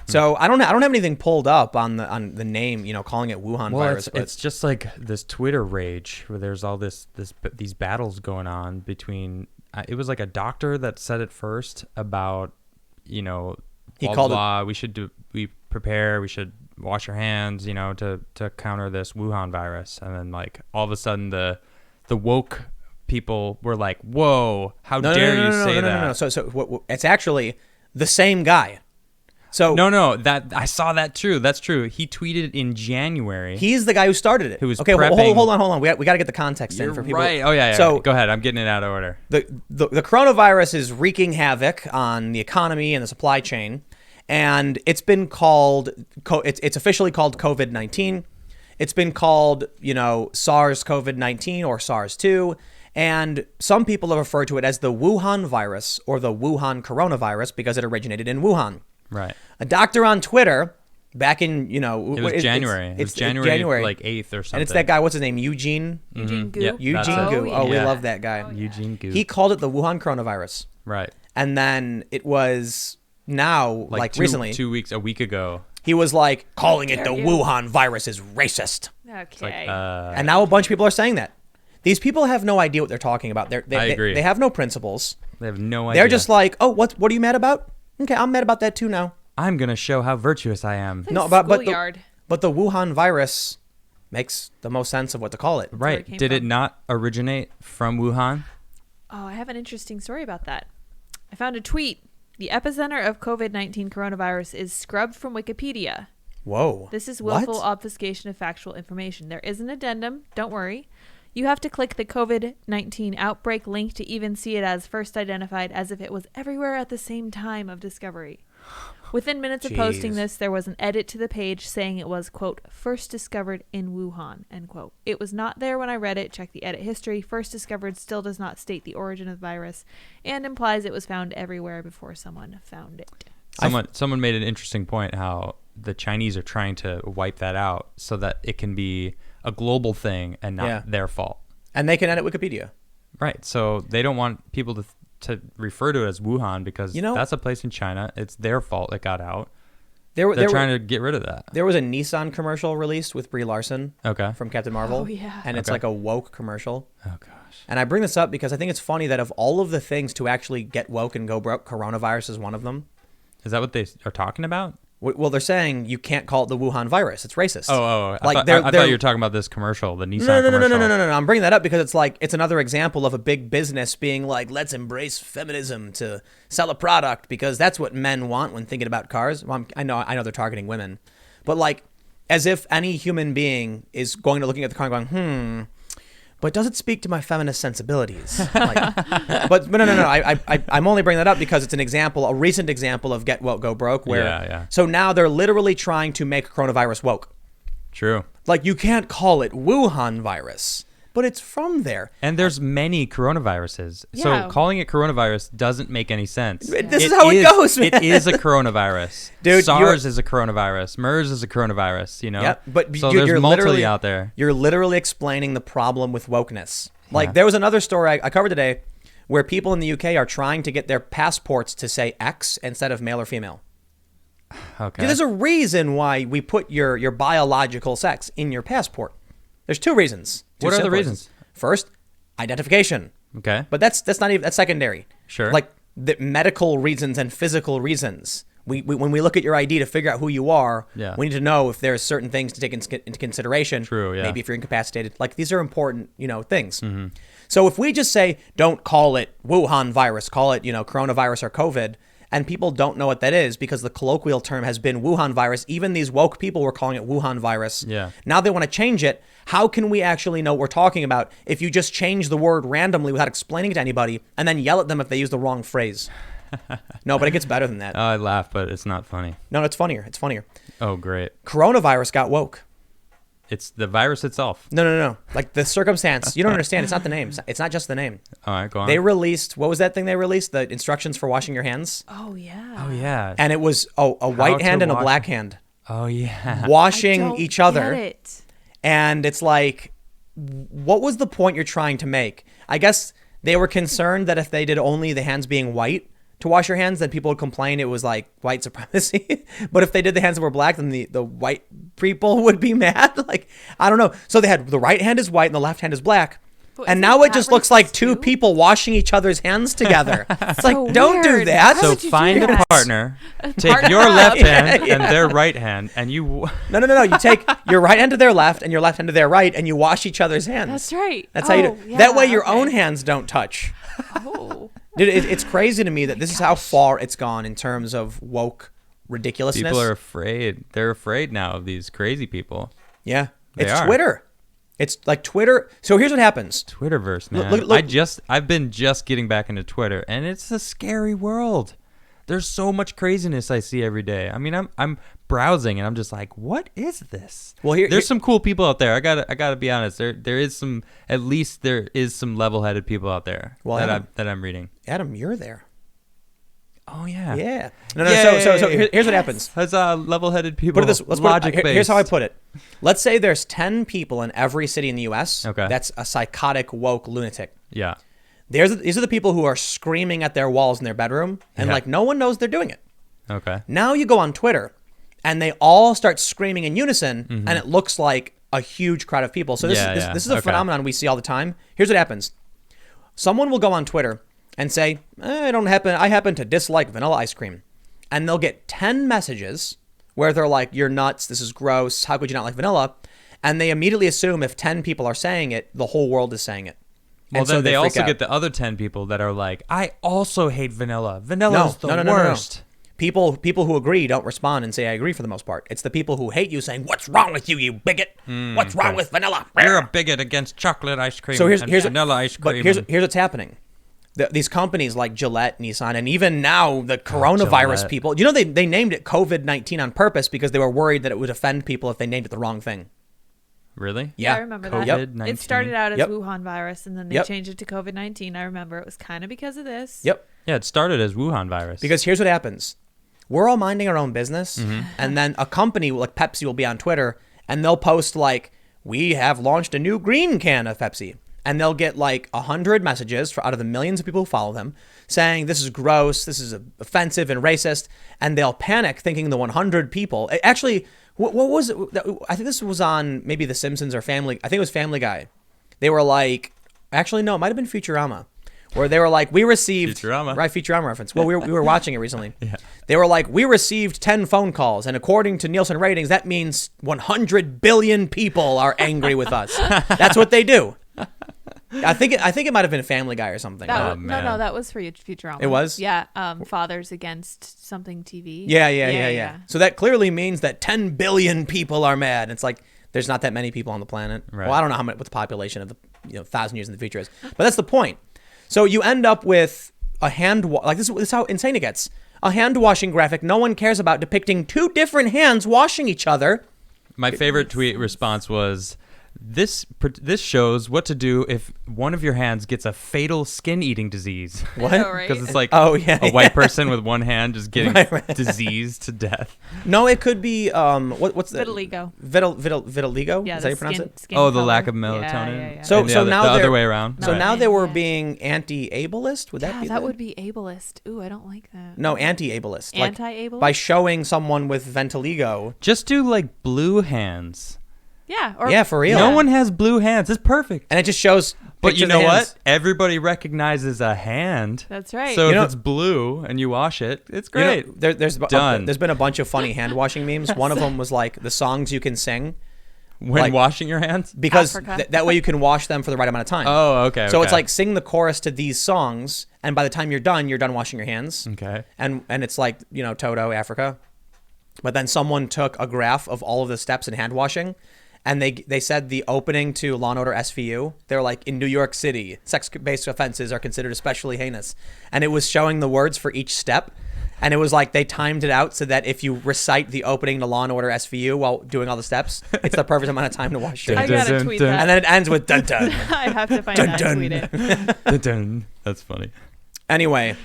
So I don't have anything pulled up on the name, calling it Wuhan virus. It's just like this Twitter rage where there's all these battles going on between. It was like a doctor that said it first about, he called it. We prepare. We should wash our hands, to counter this Wuhan virus, and then like all of a sudden the woke people were like, "Whoa, how dare you say that?" No. So it's actually the same guy. So that I saw that too. That's true. He tweeted in January. He's the guy who started it. Who was okay? Prepping. Hold on. We got to get the context in for people. Right. Oh yeah. So go ahead. I'm getting it out of order. The coronavirus is wreaking havoc on the economy and the supply chain, and it's been called. It's officially called COVID-19. It's been called SARS-CoV-19 or SARS-2. And some people have referred to it as the Wuhan virus or the Wuhan coronavirus because it originated in Wuhan. Right. A doctor on Twitter back in, it was January. It's January like 8th or something. And it's that guy, what's his name? Eugene Goo. Yep, Eugene Goo. Oh, we love that guy. Eugene Goo. He called it the Wuhan coronavirus. Right. And then it was now, recently. A week ago. He was like, calling it the Wuhan virus is racist. Okay. And now a bunch of people are saying that. These people have no idea what they're talking about. I agree. They have no principles. They have no idea. They're just like, oh, what are you mad about? Okay, I'm mad about that too now. I'm going to show how virtuous I am. Like but the Wuhan virus makes the most sense of what to call it. Right. Did it not originate from Wuhan? Oh, I have an interesting story about that. I found a tweet. The epicenter of COVID-19 coronavirus is scrubbed from Wikipedia. Whoa. This is willful obfuscation of factual information. There is an addendum. Don't worry. You have to click the COVID-19 outbreak link to even see it as first identified as if it was everywhere at the same time of discovery. Within minutes of posting this, there was an edit to the page saying it was, quote, first discovered in Wuhan, end quote. It was not there when I read it. Check the edit history. First discovered still does not state the origin of the virus and implies it was found everywhere before someone found it. Someone made an interesting point how the Chinese are trying to wipe that out so that it can be a global thing and not their fault. And they can edit Wikipedia. Right. So they don't want people to refer to it as Wuhan because that's a place in China. It's their fault it got out. They're trying to get rid of that. There was a Nissan commercial released with Brie Larson from Captain Marvel. Oh, yeah. And it's like a woke commercial. Oh, gosh. And I bring this up because I think it's funny that of all of the things to actually get woke and go broke, coronavirus is one of them. Is that what they are talking about? Well, they're saying you can't call it the Wuhan virus. It's racist. Oh. I thought you were talking about this commercial, the Nissan commercial. No. I'm bringing that up because it's another example of a big business being like, let's embrace feminism to sell a product because that's what men want when thinking about cars. Well, I know they're targeting women. But like, as if any human being is going to looking at the car and going, but does it speak to my feminist sensibilities? But no. I'm only bringing that up because it's a recent example of get woke, go broke. Where so now they're literally trying to make coronavirus woke. True. Like you can't call it Wuhan virus, but it's from there. And there's many coronaviruses, so calling it coronavirus doesn't make any sense. This is how it goes, man. It is a coronavirus. Dude, SARS is a coronavirus. MERS is a coronavirus. Yep, but so there's multiple out there. You're literally explaining the problem with wokeness. Like there was another story I covered today where people in the UK are trying to get their passports to say X instead of male or female. Okay. There's a reason why we put your biological sex in your passport. There's two reasons. What are the reasons? First, identification. Okay. But that's secondary. Sure. Like the medical reasons and physical reasons. When we look at your ID to figure out who you are, we need to know if there's certain things to take into consideration. True, yeah. Maybe if you're incapacitated. Like these are important, things. Mm-hmm. So if we just say, don't call it Wuhan virus, call it, coronavirus or COVID, and people don't know what that is because the colloquial term has been Wuhan virus. Even these woke people were calling it Wuhan virus. Yeah. Now they want to change it. How can we actually know what we're talking about if you just change the word randomly without explaining it to anybody and then yell at them if they use the wrong phrase? No, but it gets better than that. I laugh, but it's not funny. No, it's funnier. It's funnier. Oh, great. Coronavirus got woke. It's the virus itself. No. Like the circumstance. You don't understand. It's not the name. It's not just the name. All right, go on. They released, what was that thing they released? The instructions for washing your hands? Oh, yeah. Oh, yeah. And it was a white hand and a black hand. Oh, yeah. Washing each other. Get it. And it's like, what was the point you're trying to make? I guess they were concerned that if they did only the hands being white, to wash your hands, then people would complain it was like white supremacy. But if they did the hands that were black, then the white people would be mad. Like, I don't know. So they had the right hand is white and the left hand is black. But And isn't now it that just like looks like this two too? people washing each other's hands together. It's like, So don't do weird. that. Why So would you do find a that? partner, take Partner your up. left hand Yeah. and their right hand, and you. No. You take your right hand to their left and your left hand to their right, and you wash each other's hands. That's right. That's how you do. Yeah, That way, your okay. own hands don't touch. Oh. Dude, it's crazy to me that this is how far it's gone in terms of woke ridiculousness. People are afraid. They're afraid now of these crazy people. Yeah, They it's are. Twitter. It's like Twitter. So here's what happens. Twitterverse, man. Look. I've been just getting back into Twitter, and it's a scary world. There's so much craziness I see every day. I mean, I'm browsing, and I'm just like, what is this? Well, there's some cool people out there. I gotta be honest. There is some, at least there is some level-headed people out there that I'm reading. Adam, you're there. Oh yeah. Yeah. No. So here's what happens. As level-headed people. Put it this. Let's logic put it, based. here's how I put it. Let's say there's 10 people in every city in the U.S. Okay. That's a psychotic woke lunatic. Yeah. These are the people who are screaming at their walls in their bedroom, and Yeah. like no one knows they're doing it. Okay. Now you go on Twitter, and they all start screaming in unison, and it looks like a huge crowd of people. So this is a Okay. phenomenon we see all the time. Here's what happens: someone will go on Twitter and say, I happen to dislike vanilla ice cream," and they'll get 10 messages where they're like, "You're nuts. This is gross. How could you not like vanilla?" And they immediately assume if 10 people are saying it, the whole world is saying it. Well, And so then they freak also out. get the other 10 people that are like, I also hate vanilla. Vanilla's the worst. People who agree don't respond and say I agree for the most part. It's the people who hate you saying, "What's wrong with you, you bigot? What's wrong with vanilla?" You're a bigot against chocolate ice cream So here's and vanilla ice cream. But here's what's happening. These companies like Gillette, Nissan, and even now the coronavirus Gillette. people. You know they named it COVID-19 on purpose because they were worried that it would offend people if they named it the wrong thing. Really? Yeah, I remember that. COVID-19. It started out as Yep. Wuhan virus, and then they Yep. changed it to COVID-19. I remember it was kind of because of this. Yep. Yeah, it started as Wuhan virus. Because here's what happens. We're all minding our own business, Mm-hmm. and then a company like Pepsi will be on Twitter, and they'll post like, "We have launched a new green can of Pepsi." And they'll get like 100 messages out of the millions of people who follow them saying, "This is gross, this is offensive and racist." And they'll panic thinking the 100 people... Actually, what was it? I think this was on maybe The Simpsons or Family... I think it was Family Guy. They were like... Actually, no, it might have been Futurama. Where they were like, we received... Futurama. Right, Futurama reference. Well, we were watching it recently. Yeah. They were like, we received 10 phone calls, and according to Nielsen ratings, that means 100 billion people are angry with us. That's what they do. I think it might have been Family Guy or something. That Oh, no, man. that was for Futurama. It was? Yeah. Fathers Against Something TV. Yeah. So that clearly means that 10 billion people are mad. It's like there's not that many people on the planet. Right. Well, I don't know what the population of the 1,000 years in the future is, but that's the point. So you end up with a this is how insane it gets. A hand washing graphic no one cares about depicting two different hands washing each other. My favorite tweet response was, This shows what to do if one of your hands gets a fatal skin-eating disease. What? I know, right? Because it's like Oh, yeah, a white person with one hand just getting Right. diseased to death. No, it could be what's the Vitiligo. Vitiligo? Yeah, Is that the how you pronounce it? skin Oh, the color. lack of Yeah, melatonin. yeah, yeah. So- And the now other they're- way around. So Right. now they were Yeah. being anti-ableist. Would that Yeah, be that would be ableist. Ooh, I don't like that. No, anti-ableist. Like, Anti-ableist? by showing someone with vitiligo. Just do like blue hands. Yeah. Or, Yeah, for real. No one has blue hands. It's perfect. And it just shows. But you pictures of know hands. what? Everybody recognizes a hand. That's right. So You if know- it's blue and you wash it, it's You know, great. there's Done. been a bunch of funny hand washing memes. One of them was like the songs you can sing When like- washing your hands? because Africa. that way you can wash them for the right amount of time. Oh, okay. So it's okay. like sing the chorus to these songs, and by the time you're done washing your hands. Okay. And it's like, Toto, Africa. But then someone took a graph of all of the steps in hand washing, and they said the opening to Law & Order SVU, they're like, in New York City, sex-based offenses are considered especially heinous. And it was showing the words for each step. And it was like they timed it out so that if you recite the opening to Law & Order SVU while doing all the steps, it's the perfect amount of time to wash your I hands. gotta Dun, tweet dun, that. And then it ends with dun-dun. I have to find Dun, that dun. and tweet it. Dun, dun. That's funny. Anyway.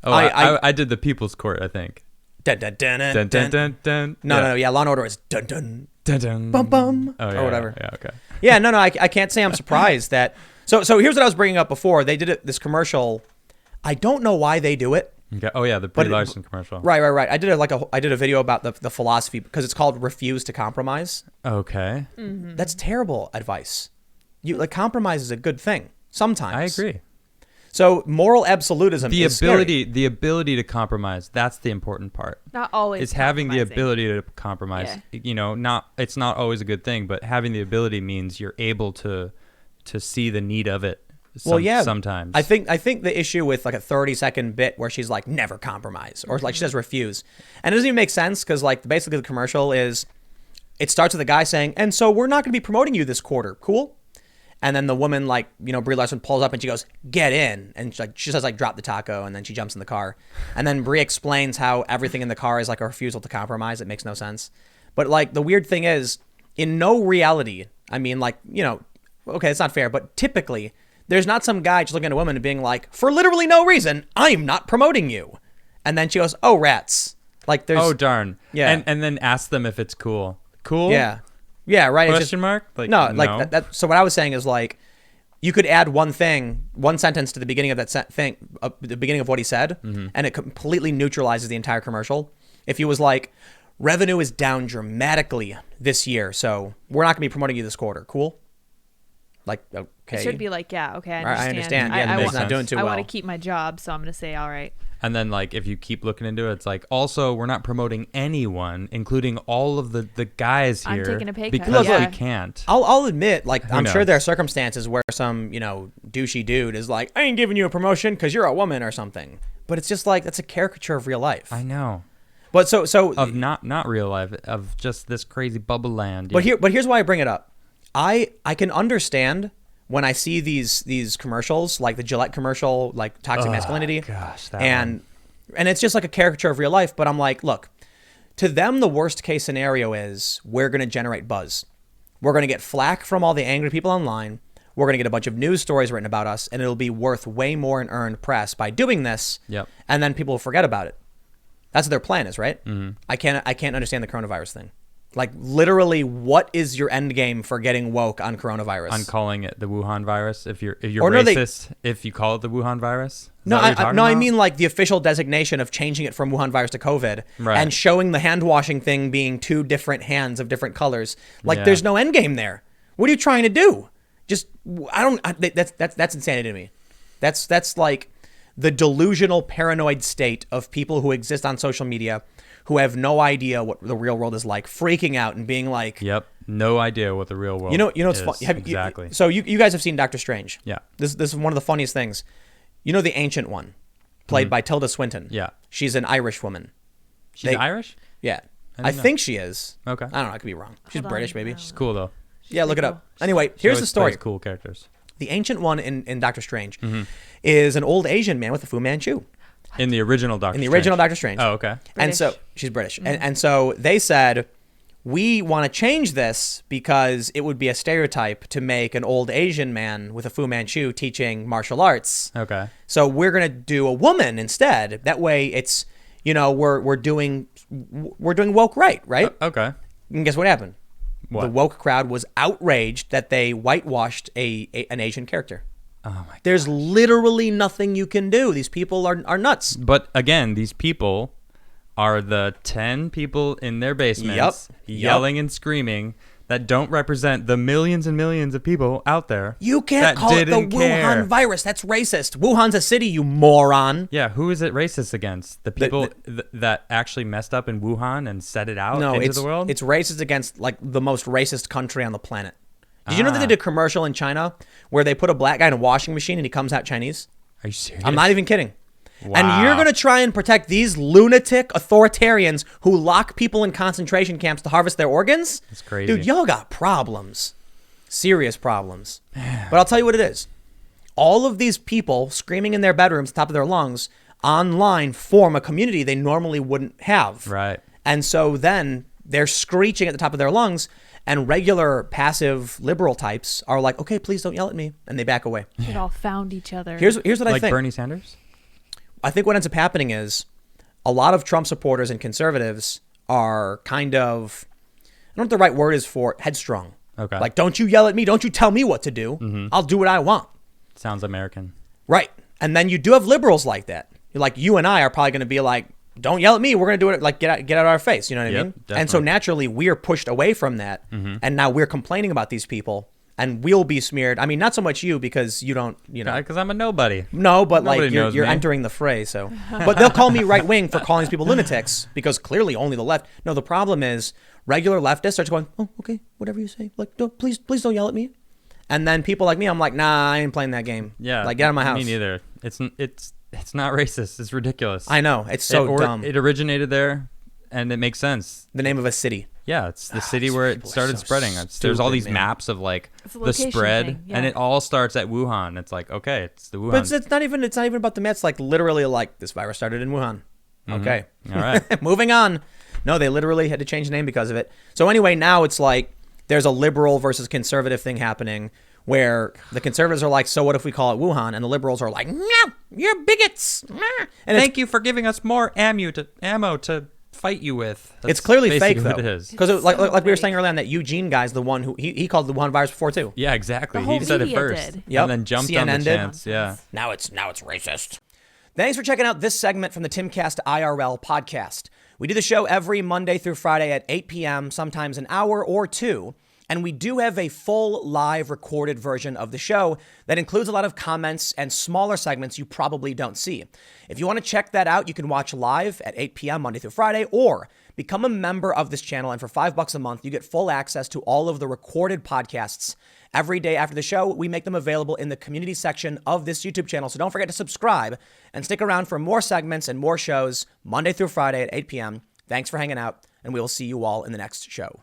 Oh, I- I did the People's Court, I think. Dun-dun-dun. Dun, dun, dun, dun. No. Yeah, Law & Order is dun-dun. Dun, dun. Bum, bum. Oh, yeah, Or whatever. Yeah, okay. Yeah, no, I can't say I'm surprised that. So here's what I was bringing up before. They did this commercial. I don't know why they do it. Okay. Oh yeah, the Brie Larson commercial. Right. I did a video about the philosophy because it's called refuse to compromise. Okay. Mm-hmm. That's terrible advice. Compromise is a good thing sometimes. I agree. So moral absolutism is scary. The ability to compromise, that's the important part. Not always. It's having the ability to compromise. Yeah. It's not always a good thing, but having the ability means you're able to see the need of it. Sometimes. I think the issue with like a 30-second bit where she's like never compromise or like she says refuse, and it doesn't even make sense because like basically the commercial is it starts with a guy saying, and so we're not going to be promoting you this quarter, cool? And then the woman, like, Brie Larson pulls up and she goes, get in. And she says, like, drop the taco. And then she jumps in the car. And then Brie explains how everything in the car is like a refusal to compromise. It makes no sense. But, like, the weird thing is, in no reality, I mean, like, okay, it's not fair. But typically, there's not some guy just looking at a woman and being like, for literally no reason, I'm not promoting you. And then she goes, oh, rats. Like, there's... Oh, darn. Yeah. And then ask them if it's cool. Cool? Yeah. Yeah, right. Question mark? Like, no, like that. So what I was saying is like, you could add one sentence to the beginning of that thing, the beginning of what he said, and it completely neutralizes the entire commercial. If he was like, revenue is down dramatically this year, so we're not going to be promoting you this quarter. Cool? Like, okay. It should be like, yeah, okay, I understand. I understand. Yeah, it's not doing too well. I want to keep my job, so I'm going to say, all right. And then, like, if you keep looking into it, it's like, also, we're not promoting anyone, including all of the guys here. I'm taking a pay cut. Because Yeah. we can't. I'll admit, like, Who I'm sure knows? there are circumstances where some, douchey dude is like, I ain't giving you a promotion because you're a woman or something. But it's just like, that's a caricature of real life. I know. But so Of not real life, of just this crazy bubble land. But here's why I bring it up. I can understand when I see these commercials, like the Gillette commercial, like toxic masculinity. Gosh, that and it's just like a caricature of real life. But I'm like, look, to them, the worst case scenario is we're going to generate buzz. We're going to get flack from all the angry people online. We're going to get a bunch of news stories written about us, and it'll be worth way more in earned press by doing this. Yep. And then people will forget about it. That's what their plan is, right? Mm-hmm. I can't understand the coronavirus thing. Like, literally, what is your end game for getting woke on coronavirus? On calling it the Wuhan virus, if you're Or no, racist, if you call it the Wuhan virus. I mean like the official designation of changing it from Wuhan virus to COVID, right, and showing the hand washing thing being two different hands of different colors. Like, there's no end game there. What are you trying to do? That's insanity to me. That's like the delusional, paranoid state of people who exist on social media, who have no idea what the real world is like, freaking out and being like, "Yep, no idea what the real world." It's fun. Exactly. So you guys have seen Doctor Strange. Yeah. This is one of the funniest things. The Ancient One, played by Tilda Swinton. Yeah. She's an Irish woman. She's Irish? Yeah. I think she is. Okay. I don't know. I could be wrong. She's British, maybe. She's cool though. Yeah, look it up. Anyway, here's the story. Cool characters. The Ancient One in Doctor Strange is an old Asian man with a Fu Manchu. In the original Doctor Strange. In the original Doctor Strange. Oh, okay. British. And so she's British. And so they said, we want to change this because it would be a stereotype to make an old Asian man with a Fu Manchu teaching martial arts. Okay. So we're going to do a woman instead. That way it's, we're doing woke right? Okay. And guess what happened? What? The woke crowd was outraged that they whitewashed an Asian character. Oh my God. There's literally nothing you can do. These people are nuts. But again, these people are the 10 people in their basements yelling and screaming that don't represent the millions and millions of people out there. You can't call it the Wuhan virus. That's racist. Wuhan's a city, you moron. Yeah, who is it racist against? The people that actually messed up in Wuhan and set it out into the world? It's racist against like the most racist country on the planet. Did you know that they did a commercial in China where they put a black guy in a washing machine and he comes out Chinese? Are you serious? I'm not even kidding. Wow. And you're going to try and protect these lunatic authoritarians who lock people in concentration camps to harvest their organs? That's crazy. Dude, y'all got problems. Serious problems. But I'll tell you what it is. All of these people screaming in their bedrooms at the top of their lungs online form a community they normally wouldn't have. Right. And so then they're screeching at the top of their lungs, and regular passive liberal types are like, okay, please don't yell at me. And they back away. They all found each other. Here's what I think. Like Bernie Sanders? I think what ends up happening is a lot of Trump supporters and conservatives are kind of, I don't know what the right word is for, headstrong. Okay. Like, don't you yell at me. Don't you tell me what to do. I'll do what I want. Sounds American. Right. And then you do have liberals like that. Like you and I are probably going to be like, don't yell at me. We're going to do it. Like get out of our face. You know what I mean? Definitely. And so naturally we're pushed away from that. And now we're complaining about these people and we'll be smeared. I mean, not so much you because you don't, because I'm a nobody. No, but Nobody like you're knows me. entering the fray. So, but they'll call me right wing for calling these people lunatics because clearly only the left. No, the problem is regular leftists are just going, oh, okay, whatever you say. Like, please don't yell at me. And then people like me, I'm like, nah, I ain't playing that game. Yeah. Like, get out of my house. Me neither. It's not racist. It's ridiculous. I know. It's so dumb. It originated there, and it makes sense. The name of a city. Yeah, it's the city where it started spreading. There's all these maps of like the spread, thing, yeah. and it all starts at Wuhan. It's like, okay, it's the Wuhan. But it's not even about the myths. It's like literally like this virus started in Wuhan. Okay. All right. Moving on. No, they literally had to change the name because of it. So anyway, now it's like there's a liberal versus conservative thing happening where the conservatives are like, so what if we call it Wuhan? And the liberals are like, no, you're bigots. And Thank you for giving us more ammo to fight you with. It's clearly fake, though. What it is. Because like we were saying earlier on, that Eugene guy's the one who, he called the Wuhan virus before, too. Yeah, exactly. The whole He said it media first. did. Yep. And then jumped on CNN the did. chance. Yeah. Now it's racist. Thanks for checking out this segment from the Timcast IRL podcast. We do the show every Monday through Friday at 8 p.m., sometimes an hour or two. And we do have a full live recorded version of the show that includes a lot of comments and smaller segments you probably don't see. If you want to check that out, you can watch live at 8 p.m. Monday through Friday, or become a member of this channel. And for $5 a month, you get full access to all of the recorded podcasts. Every day after the show, we make them available in the community section of this YouTube channel. So don't forget to subscribe and stick around for more segments and more shows Monday through Friday at 8 p.m. Thanks for hanging out, and we will see you all in the next show.